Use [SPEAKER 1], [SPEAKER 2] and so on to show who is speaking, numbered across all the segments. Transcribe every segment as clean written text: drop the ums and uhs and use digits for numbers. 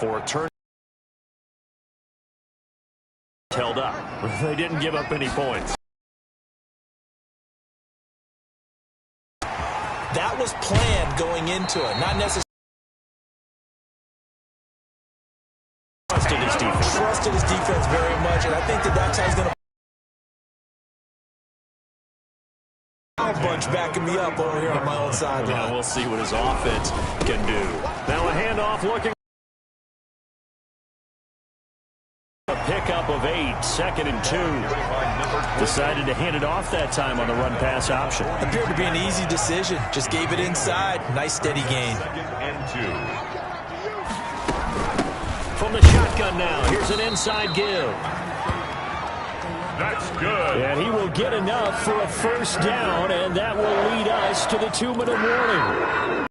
[SPEAKER 1] for a turn. Held up. They didn't give up any points.
[SPEAKER 2] That was planned going into it, not necessarily. Trusted his defense very much, and I think that's how he's going to. Bunch backing me up over here on my own sideline.
[SPEAKER 1] Yeah, we'll see what his offense can do. Now a handoff looking. A pickup of 8, 2nd and 2. Decided to hand it off that time on the run-pass option.
[SPEAKER 2] Appeared to be an easy decision. Just gave it inside. Nice steady gain.
[SPEAKER 3] 2nd and 2.
[SPEAKER 1] From the shotgun now, here's an inside give.
[SPEAKER 3] That's good.
[SPEAKER 1] And he will get enough for a first down, and that will lead us to the 2-minute warning.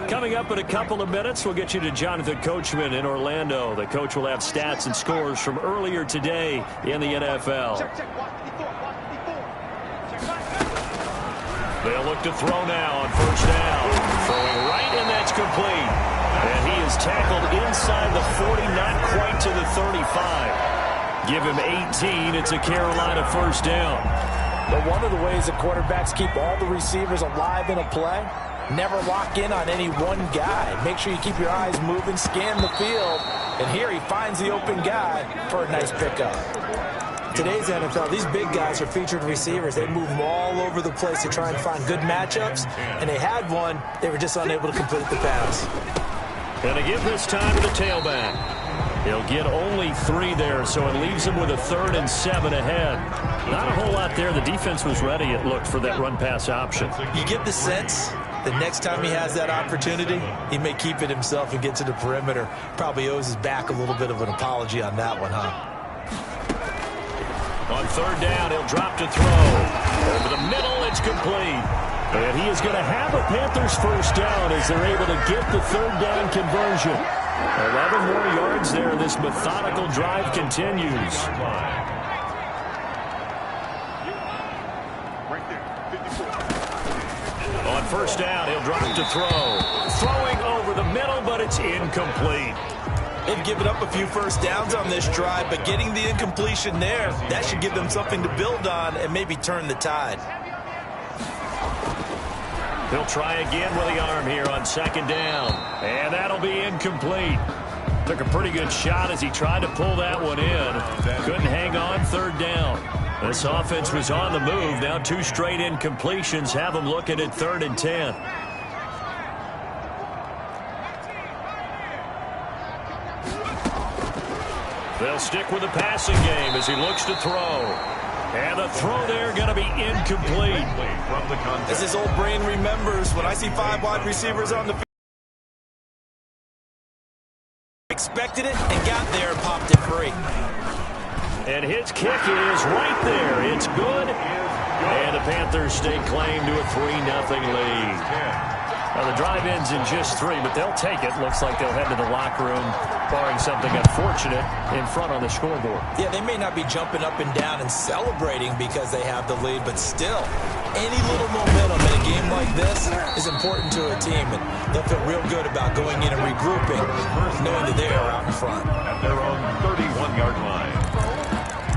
[SPEAKER 1] Coming up in a couple of minutes, we'll get you to Jonathan Coachman in Orlando. The coach will have stats and scores from earlier today in the NFL. They'll look to throw now on first down. Throwing right, and that's complete. And he is tackled inside the 40, not quite to the 35. Give him 18. It's a Carolina first down.
[SPEAKER 2] But one of the ways that quarterbacks keep all the receivers alive in a play, never lock in on any one guy. Make sure you keep your eyes moving, scan the field. And here he finds the open guy for a nice pickup. Today's NFL, these big guys are featured receivers. They move all over the place to try and find good matchups. And they had one. They were just unable to complete the pass.
[SPEAKER 1] And to give this time to the tailback. He'll get only 3 there, so it leaves him with a 3rd and 7 ahead. Not a whole lot there. The defense was ready, it looked, for that run-pass option.
[SPEAKER 2] You get the sense the next time he has that opportunity, he may keep it himself and get to the perimeter. Probably owes his back a little bit of an apology on that one, huh?
[SPEAKER 1] On 3rd down, he'll drop to throw. Over the middle, it's complete. And he is going to have a Panthers first down as they're able to get the 3rd down conversion. 11 more yards there. This methodical drive continues. On first down, he'll drop to throw. Throwing over the middle, but it's incomplete.
[SPEAKER 2] They've given up a few first downs on this drive, but getting the incompletion there, that should give them something to build on and maybe turn the tide.
[SPEAKER 1] He'll try again with the arm here on 2nd down. And that'll be incomplete. Took a pretty good shot as he tried to pull that one in. Couldn't hang on 3rd down. This offense was on the move. Now 2 straight incompletions have them looking at 3rd and 10. They'll stick with the passing game as he looks to throw. And the throw there going to be incomplete.
[SPEAKER 2] As his old brain remembers, when I see 5 wide receivers on the field, expected it and got there and popped it free.
[SPEAKER 1] And his kick is right there. It's good. And the Panthers stake claim to a 3-0 lead. Now the drive ends in just 3, but they'll take it. Looks like they'll head to the locker room, barring something unfortunate, in front on the scoreboard.
[SPEAKER 2] Yeah, they may not be jumping up and down and celebrating because they have the lead, but still, any little momentum in a game like this is important to a team, and they'll feel real good about going in and regrouping, knowing that they are out in front.
[SPEAKER 3] At their own 31-yard line.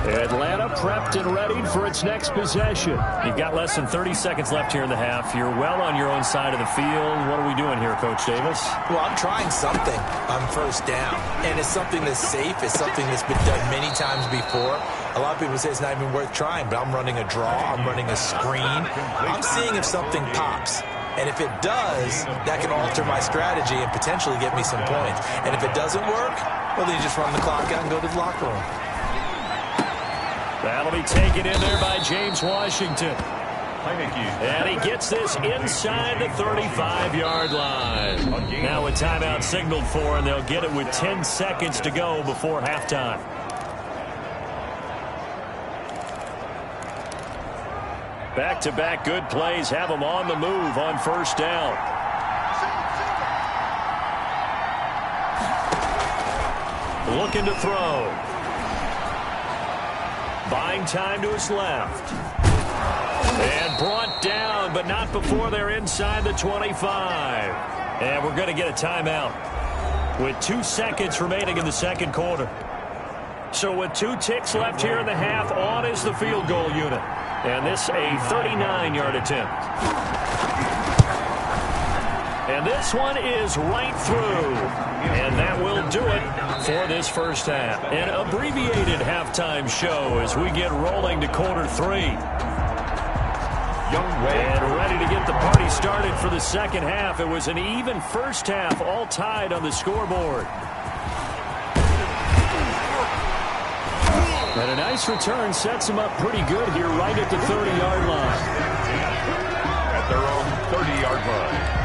[SPEAKER 1] Atlanta prepped and readied for its next possession. You've got less than 30 seconds left here in the half. You're well on your own side of the field. What are we doing here, Coach Davis?
[SPEAKER 2] Well, I'm trying something on first down, and it's something that's safe. It's something that's been done many times before. A lot of people say it's not even worth trying, but I'm running a draw. I'm running a screen. I'm seeing if something pops. And if it does, that can alter my strategy and potentially get me some points. And if it doesn't work, well, then you just run the clock out and go to the locker room.
[SPEAKER 1] That'll be taken in there by James Washington. And he gets this inside the 35-yard line. Now a timeout signaled for, and they'll get it with 10 seconds to go before halftime. Back-to-back good plays have them on the move on first down. Looking to throw. Buying time to his left. And brought down but not before they're inside the 25. And we're going to get a timeout with 2 seconds remaining in the second quarter. So with 2 ticks left here in the half, on is the field goal unit. And this a 39-yard attempt. And this one is right through. And that will do it for this first half. An abbreviated halftime show as we get rolling to quarter 3. And ready to get the party started for the second half. It was an even first half, all tied on the scoreboard. And a nice return sets them up pretty good here right at the 30-yard line.
[SPEAKER 3] At their own 30-yard line.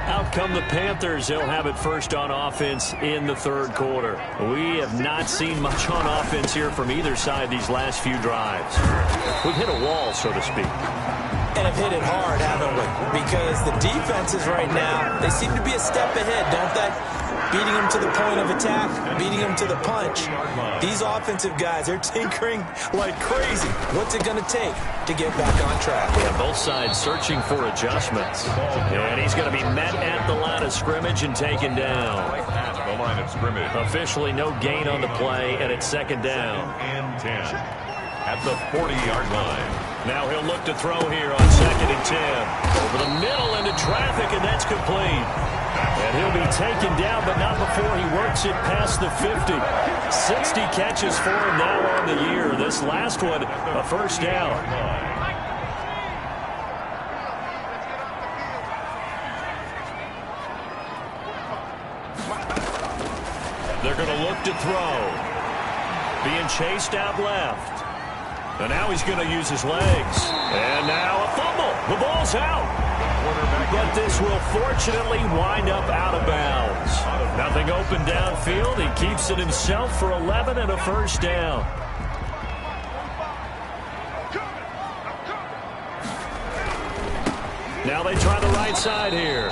[SPEAKER 1] Out come the Panthers. They'll have it first on offense in the third quarter. We have not seen much on offense here from either side these last few drives. We've hit a wall, so to speak.
[SPEAKER 2] And have hit it hard, haven't we? Because the defenses right now, they seem to be a step ahead, don't they? Beating them to the point of attack, beating them to the punch. These offensive guys, they're tinkering like crazy. What's it going to take to get back on track?
[SPEAKER 1] Yeah, both sides searching for adjustments. And he's going to be met at the line of scrimmage and taken down.
[SPEAKER 3] At the line of scrimmage.
[SPEAKER 1] Officially no gain on the play, and it's second down.
[SPEAKER 3] And 10. At the 40-yard line.
[SPEAKER 1] Now he'll look to throw here on 2nd and 10. Over the middle into traffic, and that's complete. And he'll be taken down, but not before he works it past the 50. 60 catches for him now on the year. This last one, a first down. They're going to look to throw. Being chased out left. And now he's going to use his legs. And now a fumble. The ball's out. But this will fortunately wind up out of bounds. Nothing open downfield. He keeps it himself for 11 and a first down. Now they try the right side here.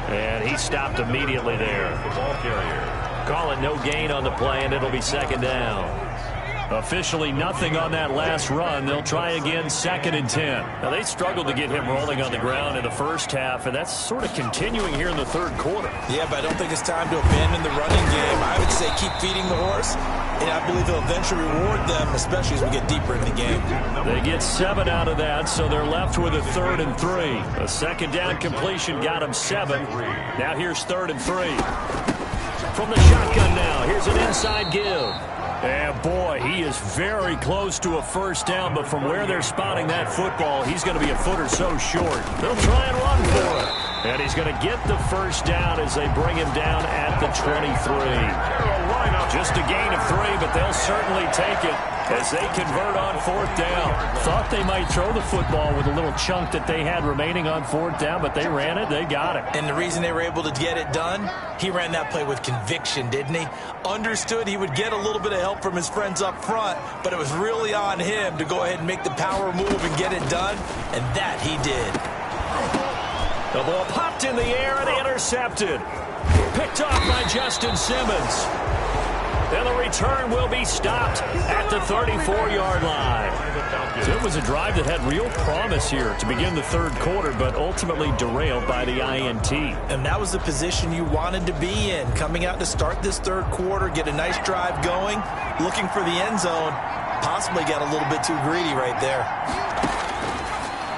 [SPEAKER 1] And he stopped immediately there.
[SPEAKER 3] Ball carrier.
[SPEAKER 1] Call it no gain on the play, and it'll be second down. Officially nothing on that last run. They'll try again 2nd and 10. Now they struggled to get him rolling on the ground in the first half, and that's sort of continuing here in the third quarter.
[SPEAKER 2] Yeah, but I don't think it's time to abandon the running game. I would say keep feeding the horse, and I believe they'll eventually reward them, especially as we get deeper in the game.
[SPEAKER 1] They get 7 out of that, so they're left with a 3rd and 3. A second down completion got them 7. Now here's 3rd and 3. From the shotgun now, here's an inside give. And boy, he is very close to a first down, but from where they're spotting that football, he's going to be a foot or so short. They'll try and run for it. And he's going to get the first down as they bring him down at the 23. Just a gain of 3, but they'll certainly take it as they convert on 4th down. Thought they might throw the football with a little chunk that they had remaining on 4th down, but they ran it, they got it.
[SPEAKER 2] And the reason they were able to get it done, he ran that play with conviction, didn't he? Understood he would get a little bit of help from his friends up front, but it was really on him to go ahead and make the power move and get it done, and that he did.
[SPEAKER 1] The ball popped in the air and intercepted. Picked off by Justin Simmons. And the return will be stopped at the 34-yard line. So it was a drive that had real promise here to begin the third quarter, but ultimately derailed by the INT.
[SPEAKER 2] And that was the position you wanted to be in, coming out to start this third quarter, get a nice drive going, looking for the end zone. Possibly got a little bit too greedy right there.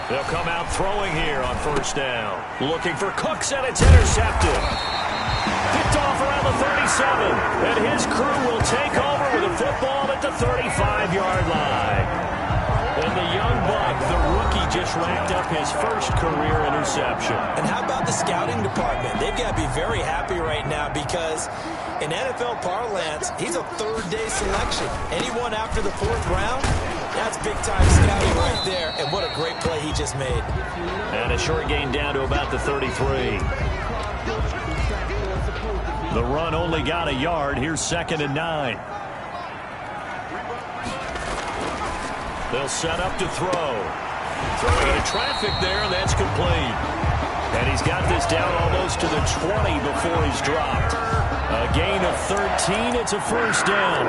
[SPEAKER 1] They'll come out throwing here on first down. Looking for Cooks, and it's intercepted. Picked off around the 37, and his crew will take over with a football at the 35-yard line. And the young buck, the rookie, just racked up his first career interception.
[SPEAKER 2] And how about the scouting department? They've got to be very happy right now because in NFL parlance, he's a third-day selection. Anyone after the 4th round, that's big-time scouting right there. And what a great play he just made.
[SPEAKER 1] And a short gain down to about the 33. The run only got a yard. Here's 2nd and 9. They'll set up to throw. Throwing into traffic there, and that's complete. And he's got this down almost to the 20 before he's dropped. A gain of 13. It's a first down.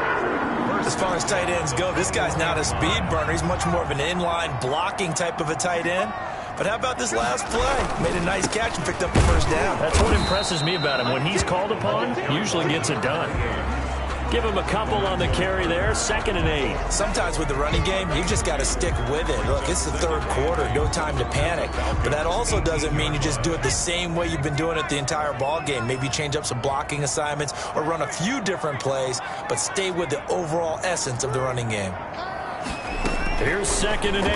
[SPEAKER 2] As far as tight ends go, this guy's not a speed burner. He's much more of an inline blocking type of a tight end. But how about this last play? Made a nice catch and picked up the first down.
[SPEAKER 1] That's what impresses me about him. When he's called upon, usually gets it done. Give him a couple on the carry there, 2nd and 8.
[SPEAKER 2] Sometimes with the running game, you just got to stick with it. Look, it's the third quarter, no time to panic. But that also doesn't mean you just do it the same way you've been doing it the entire ball game. Maybe change up some blocking assignments or run a few different plays, but stay with the overall essence of the running game.
[SPEAKER 1] Here's 2nd and 8.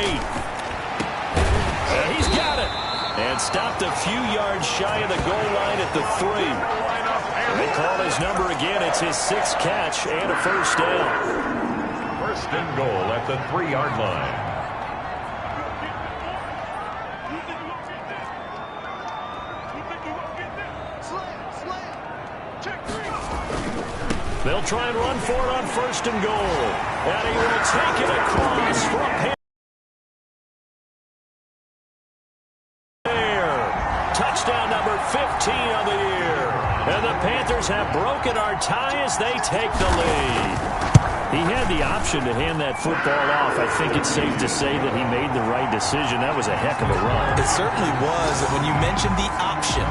[SPEAKER 1] And he's got it. And stopped a few yards shy of the goal line at the 3. They call his number again. It's his 6th catch and a first down.
[SPEAKER 3] 1st and goal at the 3-yard line.
[SPEAKER 1] They'll try and run for it on 1st and goal. And he will take it across from touchdown number 15 on the year. And the Panthers have broken our tie as they take the lead. He had the option to hand that football off. I think it's safe to say that he made the right decision. That was a heck of a run.
[SPEAKER 2] It certainly was. And when you mentioned the option,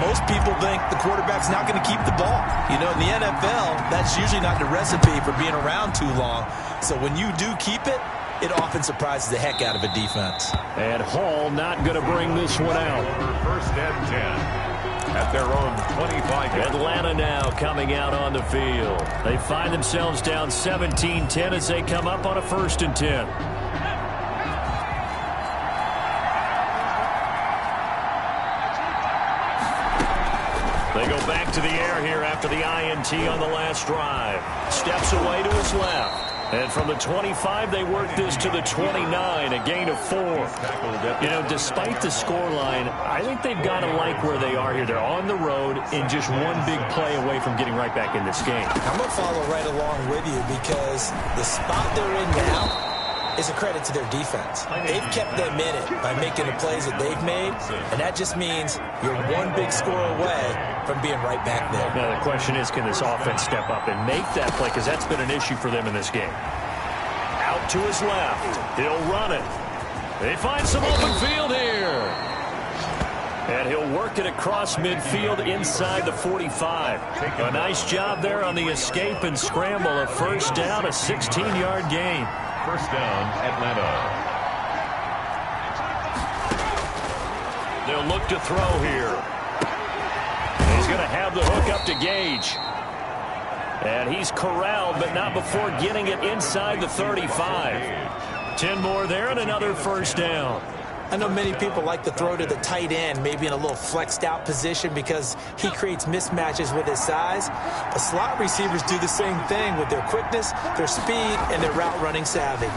[SPEAKER 2] most people think the quarterback's not going to keep the ball. You know, in the NFL, that's usually not the recipe for being around too long. So when you do keep it, it often surprises the heck out of a defense.
[SPEAKER 1] And Hall not going to bring this one out.
[SPEAKER 3] 1st and 10 at their own 25.
[SPEAKER 1] Atlanta now coming out on the field. They find themselves down 17-10 as they come up on a 1st and 10. They go back to the air here after the INT on the last drive. Steps away to his left. And from the 25, they work this to the 29, a gain of 4. You know, despite the scoreline, I think they've got to like where they are here. They're on the road and just one big play away from getting right back in this game.
[SPEAKER 2] I'm going to follow right along with you because the spot they're in now is a credit to their defense. They've kept them in it by making the plays that they've made, and that just means you're one big score away from being right back there.
[SPEAKER 1] Now, the question is, can this offense step up and make that play? Because that's been an issue for them in this game. Out to his left. He'll run it. They find some open field here. And he'll work it across midfield inside the 45. A nice job there on the escape and scramble. A first down, a 16-yard gain.
[SPEAKER 3] 1st down, Atlanta.
[SPEAKER 1] They'll look to throw here. He's going to have the hook up to Gage. And he's corralled, but not before getting it inside the 35. 10 more there and another first down.
[SPEAKER 2] I know many people like to throw to the tight end, maybe in a little flexed out position because he creates mismatches with his size. But slot receivers do the same thing with their quickness, their speed, and their route running savvy.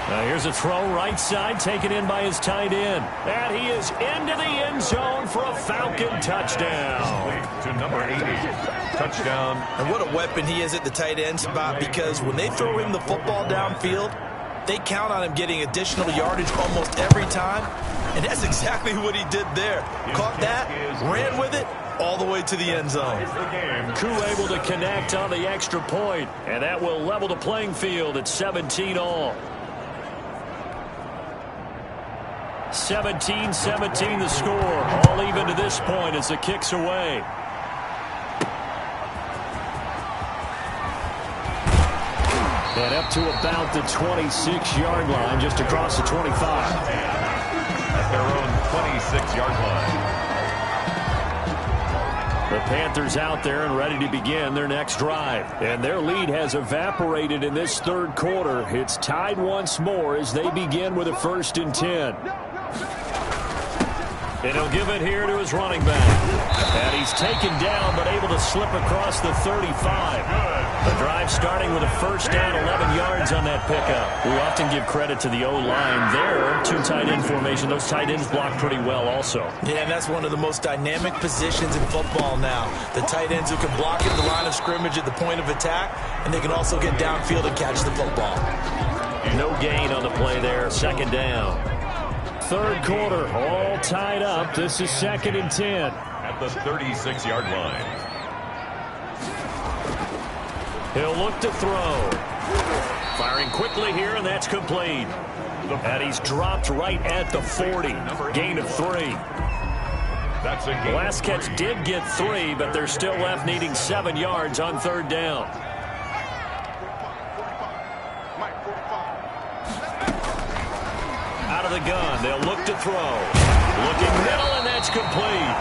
[SPEAKER 1] Now here's a throw right side, taken in by his tight end. And he is into the end zone for a Falcon touchdown.
[SPEAKER 3] To number 80. Touchdown.
[SPEAKER 2] And what a weapon he is at the tight end spot, because when they throw him the football downfield, they count on him getting additional yardage almost every time. And that's exactly what he did there. Caught that, ran with it, all the way to the end zone.
[SPEAKER 1] Koo able to connect on the extra point, and that will level the playing field at 17 all. 17-17 the score. All even to this point as the kick's away. And up to about the 26-yard line, just across the 25.
[SPEAKER 3] At their own 26-yard line.
[SPEAKER 1] The Panthers out there and ready to begin their next drive. And their lead has evaporated in this third quarter. It's tied once more as they begin with a 1st and 10. And he'll give it here to his running back. And he's taken down but able to slip across the 35. The drive starting with a first down, 11 yards on that pickup. We often give credit to the O-line there. 2 tight end formation. Those tight ends block pretty well also.
[SPEAKER 2] Yeah, and that's one of the most dynamic positions in football now. The tight ends who can block at the line of scrimmage at the point of attack, and they can also get downfield and catch the football.
[SPEAKER 1] No gain on the play there. 2nd down. Third quarter, all tied up. This is 2nd and 10.
[SPEAKER 3] At the 36-yard line.
[SPEAKER 1] He'll look to throw. Firing quickly here, and that's complete. And he's dropped right at the 40. Gain of 3.
[SPEAKER 3] That's a gain.
[SPEAKER 1] The last catch did get 3, but they're still left needing 7 yards on 3rd down. Out of the gun, they'll look to throw. Looking middle, and that's complete.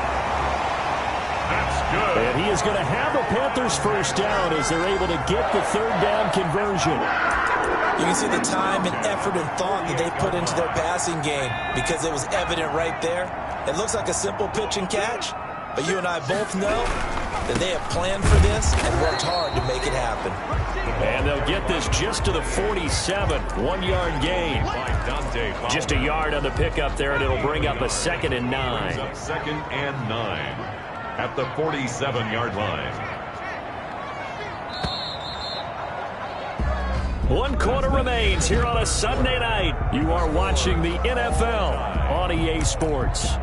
[SPEAKER 3] That's good.
[SPEAKER 1] And he is going to have a Panthers first down as they're able to get the 3rd down conversion.
[SPEAKER 2] You can see the time and effort and thought that they put into their passing game because it was evident right there. It looks like a simple pitch and catch, but you and I both know that they have planned for this and worked hard to make it happen.
[SPEAKER 1] And they'll get this just to the 47, 1-yard gain. Just a yard on the pickup there, and it'll bring up a 2nd and 9.
[SPEAKER 3] 2nd and 9 at the 47-yard line.
[SPEAKER 1] 1 quarter remains here on a Sunday night. You are watching the NFL on EA Sports.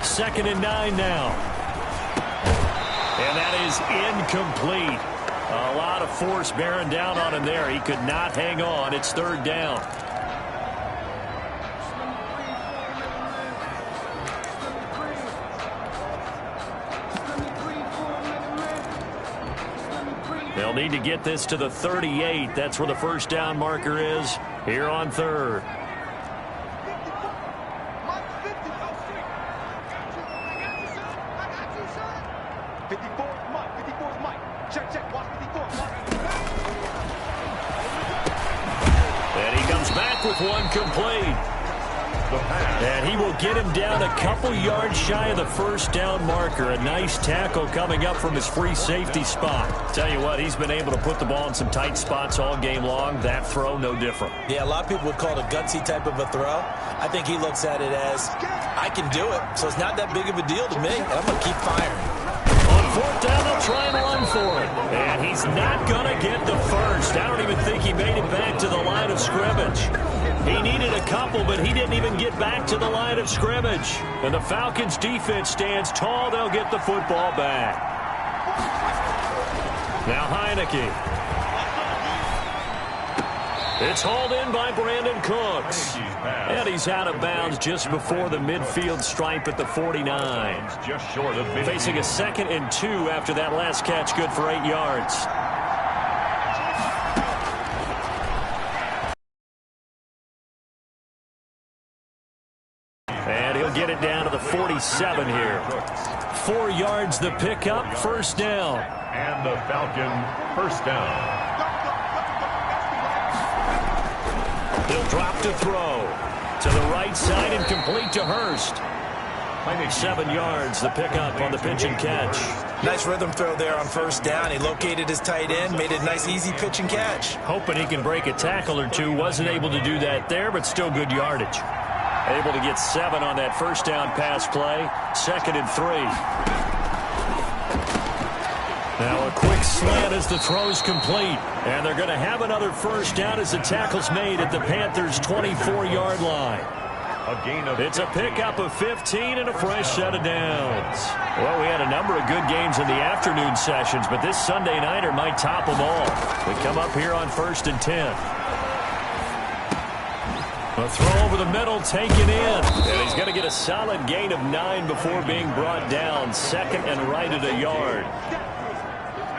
[SPEAKER 1] Second and 9 now. And that is incomplete. A lot of force bearing down on him there. He could not hang on. It's 3rd down. They'll need to get this to the 38. That's where the first down marker is here on 3rd. And he comes back with one complete. And he will get him down a couple yards shy of the first down marker. A nice tackle coming up from his free safety spot. Tell you what, he's been able to put the ball in some tight spots all game long. That throw, no different.
[SPEAKER 2] Yeah, a lot of people would call it a gutsy type of a throw. I think he looks at it as, I can do it, so it's not that big of a deal to me, and I'm going to keep firing.
[SPEAKER 1] On 4th down, they'll try and run for it. And he's not going to get the first. I don't even think he made it back to the line of scrimmage. He needed a couple, but he didn't even get back to the line of scrimmage. And the Falcons defense stands tall. They'll get the football back. Now Heineke. It's hauled in by Brandon Cooks. And he's out of bounds just before the midfield stripe at the 49.
[SPEAKER 3] Just short of
[SPEAKER 1] Facing a 2nd and 2 after that last catch, good for 8 yards. And he'll get it down to the 47 here. 4 yards the pickup, first down.
[SPEAKER 3] And the Falcon first down.
[SPEAKER 1] He'll drop to throw. To the right side and complete to Hurst. 7 yards the pickup on the pitch and catch.
[SPEAKER 2] Nice rhythm throw there on first down. He located his tight end, made it a nice easy pitch and catch.
[SPEAKER 1] Hoping he can break a tackle or two. Wasn't able to do that there, but still good yardage. Able to get 7 on that first down pass play. 2nd and 3. Now a quick slant as the throw's complete. And they're going to have another first down as the tackle's made at the Panthers' 24-yard line. It's a pickup of 15 and a fresh set of downs. Well, we had a number of good games in the afternoon sessions, but this Sunday nighter might top them all. We come up here on 1st and 10. A throw over the middle, taken in. And he's going to get a solid gain of 9 before being brought down. 2nd and right at a yard.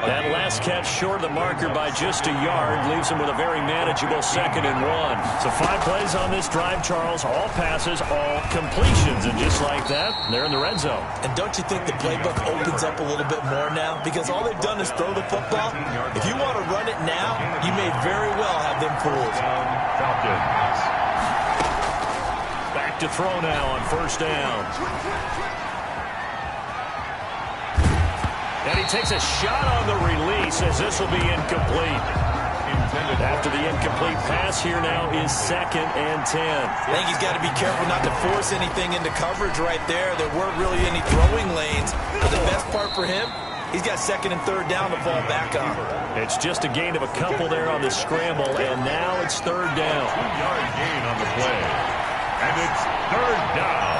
[SPEAKER 1] That last catch short of the marker by just a yard leaves him with a very manageable 2nd and 1. So 5 plays on this drive, Charles. All passes, all completions. And just like that, they're in the red zone.
[SPEAKER 2] And don't you think the playbook opens up a little bit more now? Because all they've done is throw the football. If you want to run it now, you may very well have them fooled.
[SPEAKER 3] Falcons.
[SPEAKER 1] Back to throw now on first down. And he takes a shot on the release as this will be incomplete. After the incomplete pass here now is 2nd and 10.
[SPEAKER 2] I think he's got to be careful not to force anything into coverage right there. There weren't really any throwing lanes. But the best part for him, he's got 2nd and 3rd down to fall back on.
[SPEAKER 1] It's just a gain of a couple there on the scramble, and now it's 3rd down.
[SPEAKER 3] 2-yard gain on the play. And it's 3rd down.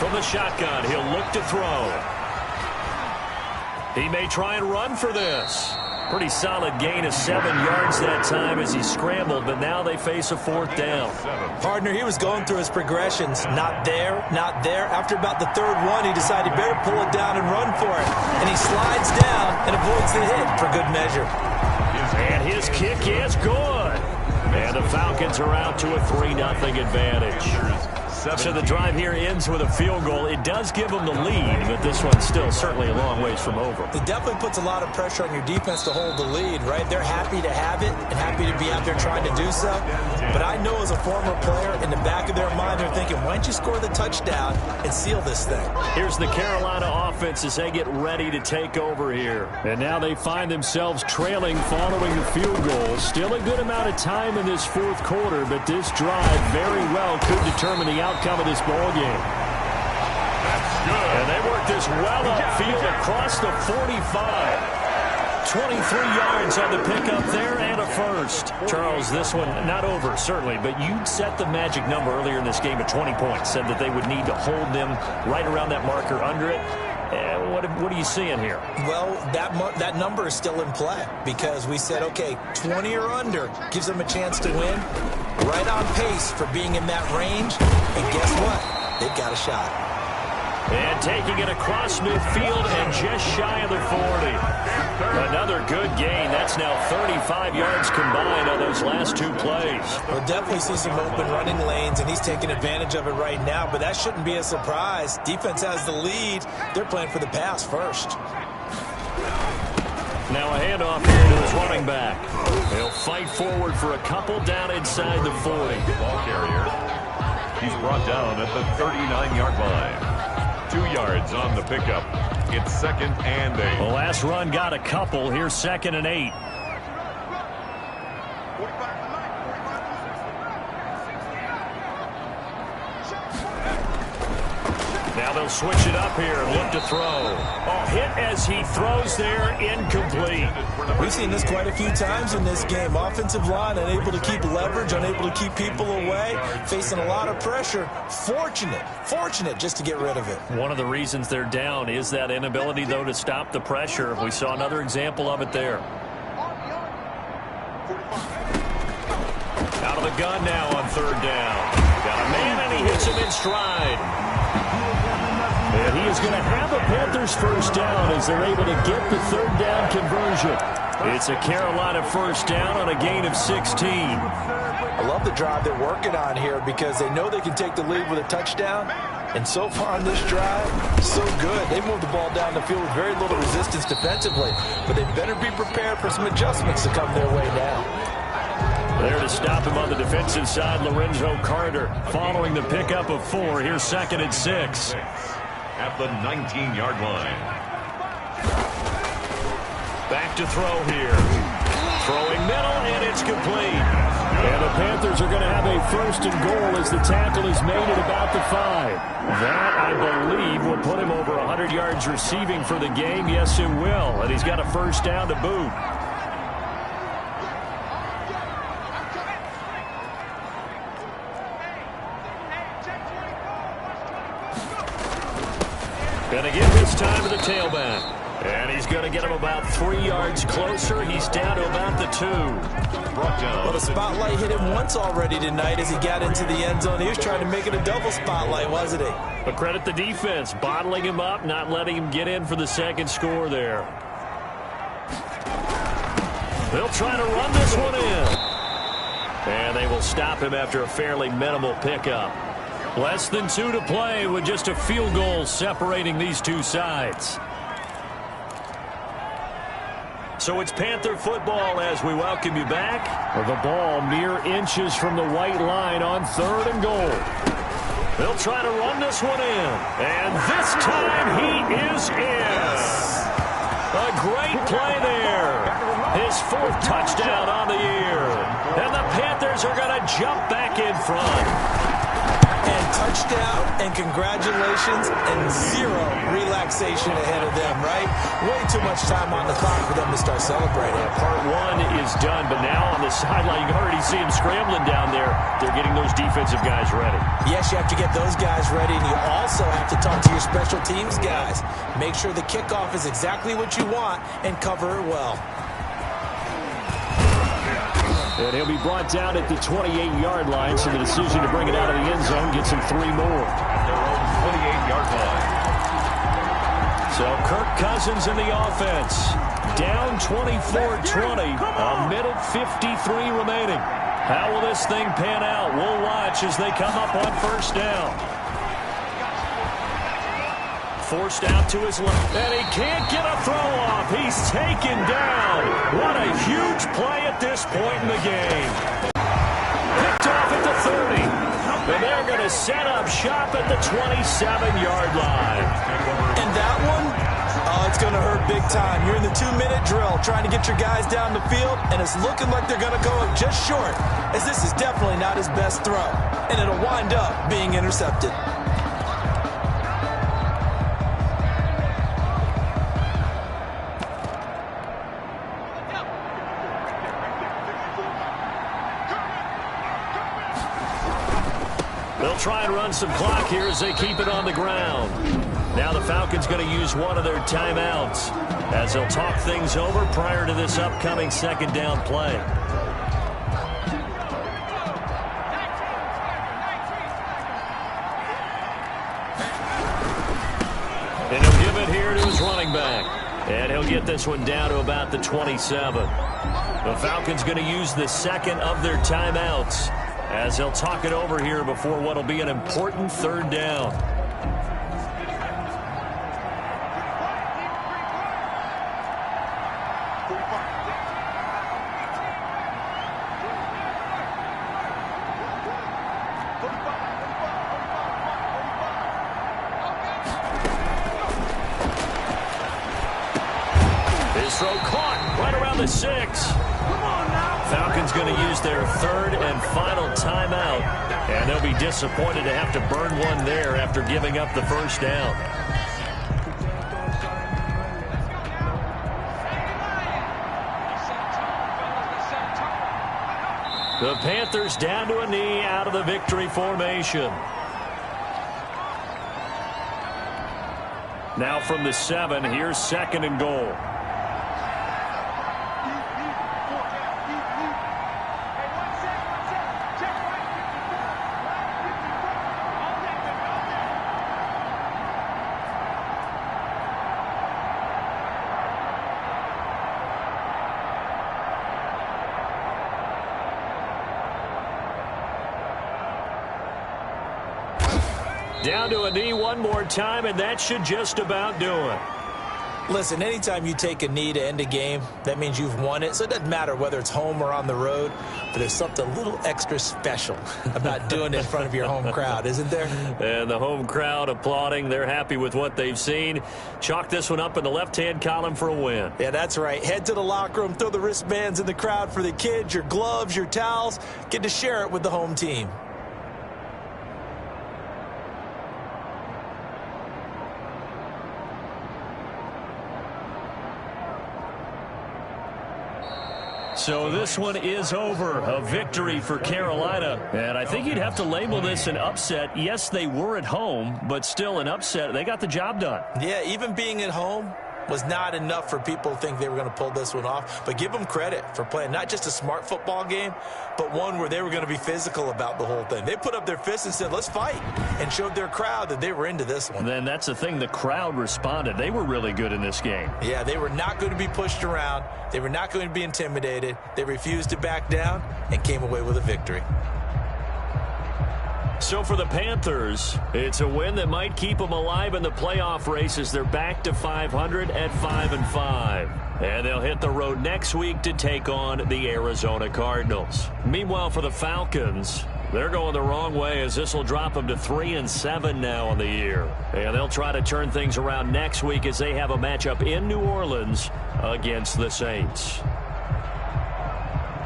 [SPEAKER 1] From the shotgun, he'll look to throw. He may try and run for this. Pretty solid gain of 7 yards that time as he scrambled, but now they face a 4th down.
[SPEAKER 2] Partner, he was going through his progressions. Not there, not there. After about the 3rd one, he decided he better pull it down and run for it. And he slides down and avoids the hit for good measure.
[SPEAKER 1] And his kick is good. And the Falcons are out to a 3-0 advantage. So the drive here ends with a field goal. It does give them the lead, but this one's still certainly a long ways from over.
[SPEAKER 2] It definitely puts a lot of pressure on your defense to hold the lead, right? They're happy to have it and happy to be out there trying to do so. But I know as a former player, in the back of their mind, they're thinking, why don't you score the touchdown and seal this thing?
[SPEAKER 1] Here's the Carolina offense as they get ready to take over here. And now they find themselves trailing following the field goal. Still a good amount of time in this 4th quarter, but this drive very well could determine the outcome of this ball game. And they work this well upfield across the 45. 23 yards on the pickup there and a first. Charles, this one not over, certainly, but you set the magic number earlier in this game at 20 points. Said that they would need to hold them right around that marker under it. What are you seeing here?
[SPEAKER 2] Well, that number is still in play because we said, okay, 20 or under gives them a chance to win. Right on pace for being in that range. And guess what? They've got a shot.
[SPEAKER 1] And taking it across midfield and just shy of the 40. Another good gain. That's now 35 yards combined on those last 2 plays.
[SPEAKER 2] We'll definitely see some open running lanes, and he's taking advantage of it right now, but that shouldn't be a surprise. Defense has the lead. They're playing for the pass first.
[SPEAKER 1] Now a handoff here to his running back. He'll fight forward for a couple down inside the 40.
[SPEAKER 3] Ball carrier. He's brought down at the 39-yard line. 2 yards on the pickup. It's 2nd and 8.
[SPEAKER 1] The last run got a couple. Here's 2nd and 8. Now they'll switch it up here and look to throw. Oh, hit as he throws there, incomplete.
[SPEAKER 2] We've seen this quite a few times in this game. Offensive line unable to keep leverage, unable to keep people away, facing a lot of pressure. Fortunate just to get rid of it.
[SPEAKER 1] One of the reasons they're down is that inability, though, to stop the pressure. We saw another example of it there. Out of the gun now on 3rd down. Got a man, and he hits him in stride. And he is going to have a Panthers 1st down as they're able to get the 3rd down conversion. It's a Carolina 1st down on a gain of 16.
[SPEAKER 2] I love the drive they're working on here because they know they can take the lead with a touchdown. And so far on this drive, so good. They moved the ball down the field with very little resistance defensively. But they better be prepared for some adjustments to come their way now.
[SPEAKER 1] There to stop him on the defensive side, Lorenzo Carter. Following the pickup of 4, here's 2nd and 6.
[SPEAKER 3] At the 19-yard line.
[SPEAKER 1] Back to throw here. Throwing middle, and it's complete. And the Panthers are going to have a 1st and goal as the tackle is made at about the 5. That, I believe, will put him over 100 yards receiving for the game. Yes, it will. And he's got a 1st down to boot. Going to give this time to the tailback. And he's going to get him about 3 yards closer. He's down to about the 2.
[SPEAKER 3] Brought down.
[SPEAKER 2] Well, the spotlight hit him once already tonight as he got into the end zone. He was trying to make it a double spotlight, wasn't he?
[SPEAKER 1] But credit the defense, bottling him up, not letting him get in for the 2nd score there. They'll try to run this one in. And they will stop him after a fairly minimal pickup. Less than 2 to play with just a field goal separating these 2 sides. So it's Panther football as we welcome you back. The ball mere inches from the white line on 3rd and goal. They'll try to run this one in. And this time he is in. A great play there. His 4th touchdown on the year. And the Panthers are going to jump back in front.
[SPEAKER 2] And touchdown and congratulations and zero relaxation ahead of them, right? Way too much time on the clock for them to start celebrating.
[SPEAKER 1] Yeah, part one is done, but now on the sideline, you can already see them scrambling down there. They're getting those defensive guys ready.
[SPEAKER 2] Yes, you have to get those guys ready, and you also have to talk to your special teams guys. Make sure the kickoff is exactly what you want and cover it well.
[SPEAKER 1] And he'll be brought down at the 28-yard line, so the decision to bring it out of the end zone gets him 3 more.
[SPEAKER 3] At their own 28-yard line.
[SPEAKER 1] So Kirk Cousins in the offense. Down 24-20, a minute 53 remaining. How will this thing pan out? We'll watch as they come up on first down. Forced out to his left, and he can't get a throw off. He's taken down. What a huge play at this point in the game. Picked off at the 30, and they're going to set up shop at the 27-yard line.
[SPEAKER 2] And that one, oh, it's going to hurt big time. You're in the 2-minute drill trying to get your guys down the field, and it's looking like they're going to go up just short, as this is definitely not his best throw, and it'll wind up being intercepted.
[SPEAKER 1] They'll try and run some clock here as they keep it on the ground. Now the Falcons going to use one of their timeouts as they'll talk things over prior to this upcoming second down play. And he'll give it here to his running back. And he'll get this one down to about the 27. The Falcons going to use the second of their timeouts as they'll talk it over here before what will be an important third down. His throw caught right around the 6. Falcons going to use their third and final timeout, and they'll be disappointed to have to burn one there after giving up the first down. The Panthers down to a knee out of the victory formation. Now from the 7, here's second and goal. Down to a knee one more time, and that should just about do it.
[SPEAKER 2] Listen, anytime you take a knee to end a game, that means you've won it. So it doesn't matter whether it's home or on the road, but there's something a little extra special about doing it in front of your home crowd, isn't there?
[SPEAKER 1] And the home crowd applauding. They're happy with what they've seen. Chalk this one up in the left-hand column for a win.
[SPEAKER 2] Yeah, that's right. Head to the locker room, throw the wristbands in the crowd for the kids, your gloves, your towels. Get to share it with the home team.
[SPEAKER 1] So this one is over. A victory for Carolina. And I think you'd have to label this an upset. Yes, they were at home, but still an upset. They got the job done.
[SPEAKER 2] Yeah, even being at home was not enough for people to think they were going to pull this one off. But give them credit for playing not just a smart football game, but one where they were going to be physical about the whole thing. They put up their fists and said, let's fight, and showed their crowd that they were into this one.
[SPEAKER 1] And then that's the thing. The crowd responded. They were really good in this game.
[SPEAKER 2] Yeah, they were not going to be pushed around. They were not going to be intimidated. They refused to back down and came away with a victory.
[SPEAKER 1] So for the Panthers, it's a win that might keep them alive in the playoff race as they're back to 500 at 5-5. And they'll hit the road next week to take on the Arizona Cardinals. Meanwhile, for the Falcons, they're going the wrong way as this will drop them to 3-7 now on the year. And they'll try to turn things around next week as they have a matchup in New Orleans against the Saints.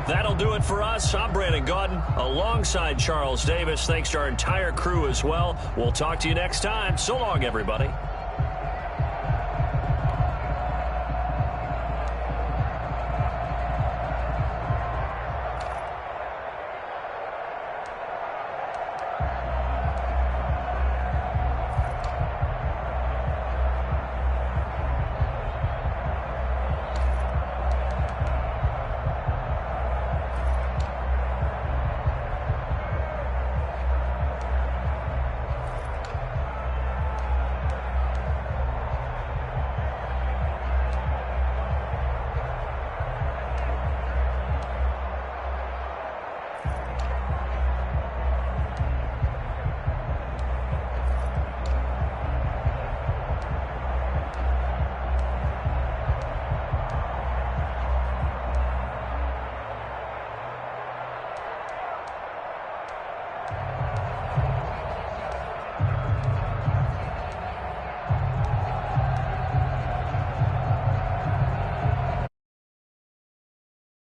[SPEAKER 1] That'll do it for us. I'm Brandon Gaudin alongside Charles Davis. Thanks to our entire crew as well. We'll talk to you next time. So long, everybody.